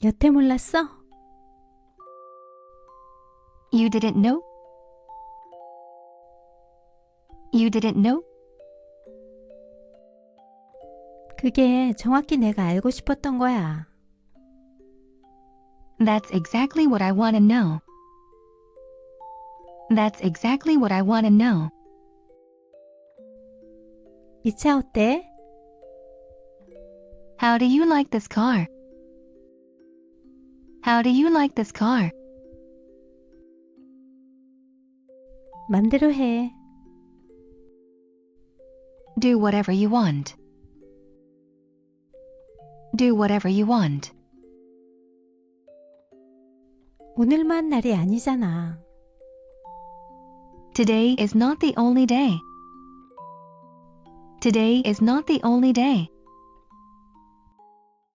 여태 몰랐어? You didn't know? You didn't know? 그게 정확히 내가 알고 싶었던 거야. That's exactly what I want to know. That's exactly what I want to know. 이 차 어때? How do you like this car? How do you like this car? 맘대로 해. Do whatever you want. Do whatever you want. 오늘만 날이 아니잖아. Today is not the only day. Today is not the only day.